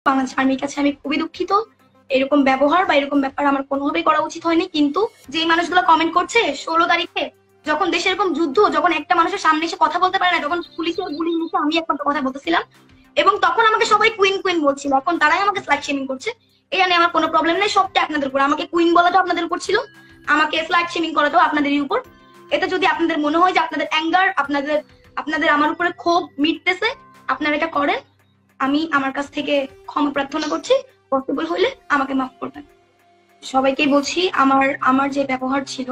বাংলাদেশ আর্মির কাছে আমি খুবই দুঃখিত। এরকম ব্যবহার বা এরকম ব্যাপার আমার কোনোভাবেই করা উচিত হয়নি। কিন্তু যে মানুষগুলো কমেন্ট করছে 16 তারিখে যখন দেশে এরকম যুদ্ধ, যখন একটা মানুষের সামনে এসে কথা বলতে পারে না, যখন পুলিশের গুলি নিচে আমি একমাত্র কথা বলতেছিলাম এবং তখন আমাকে সবাই কুইন কুইন বলছিল, এখন তারাই আমাকে স্লাইড শেমিং করছে। এটা নিয়ে আমার কোনো প্রবলেম নেই, সবটা আপনাদের উপর। আমাকে কুইন বলাটাও আপনাদের উপর ছিল, আমাকে স্লাইড শেমিং করাটাও আপনাদেরই উপর। এটা যদি আপনাদের মনে হয় যে আপনাদের অ্যাঙ্গার, আপনাদের আমার উপরে ক্ষোভ মিটতেছে, আপনারা এটা করেন। আমি আমার কাছ থেকে ক্ষমা প্রার্থনা করছি, পসিবল হইলে আমাকে মাফ করবেন। সবাইকেই বলছি, আমার যে ব্যবহার ছিল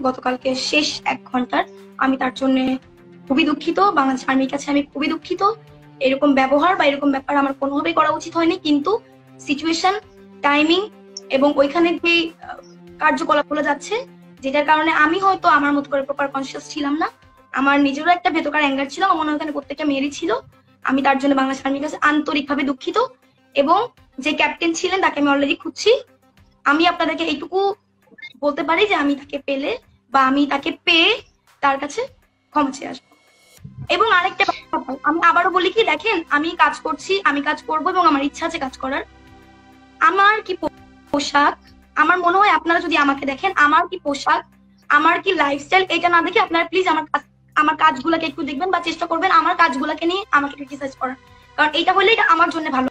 গতকালকে শেষ 1 ঘন্টার, আমি তার জন্য খুবই দুঃখিত। বাংলাদেশ আর্মির কাছে আমি খুবই দুঃখিত। এরকম ব্যবহার বা এরকম ব্যাপার আমার কোনোভাবেই করা উচিত হয়নি। কিন্তু সিচুয়েশন, টাইমিং এবং ওইখানে যে কার্যকলাপগুলো যাচ্ছে, যেটার কারণে আমি হয়তো আমার মতো করে প্রপার কনসিয়াস ছিলাম না, আমার নিজেরও একটা ভেতরকার অ্যাঙ্গার ছিল, আমার মনে হয় ওখানে প্রত্যেকটা মেয়েরই ছিল। আমি তার জন্য বাংলাদেশ আর্মির কাছে আন্তরিকভাবে দুঃখিত। এবং যে ক্যাপ্টেন ছিলেন তাকে আমি অলরেডি খুঁজছি। আমি আপনাদেরকে এইটুকু বলতে পারি যে আমি তাকে পেলে বা আমি তাকে পেয়ে তার কাছে ক্ষমা চেয়ে আসবো। এবং আরেকটা ব্যাপার, আমি আবারও বলি কি, দেখেন আমি কাজ করছি, আমি কাজ করবো এবং আমার ইচ্ছা আছে কাজ করার। আমার কি পোশাক, আমার মনে হয় আপনারা যদি আমাকে দেখেন, আমার কি পোশাক, আমার কি লাইফস্টাইল, এটা না দেখে আপনারা প্লিজ আমার কাজগুলোকে একটু দেখবেন বা চেষ্টা করবেন আমার কাজগুলোকে নিয়ে আমাকে ক্রিটিসাইজ করার। কারণ এটা হলে এটা আমার জন্য ভালো।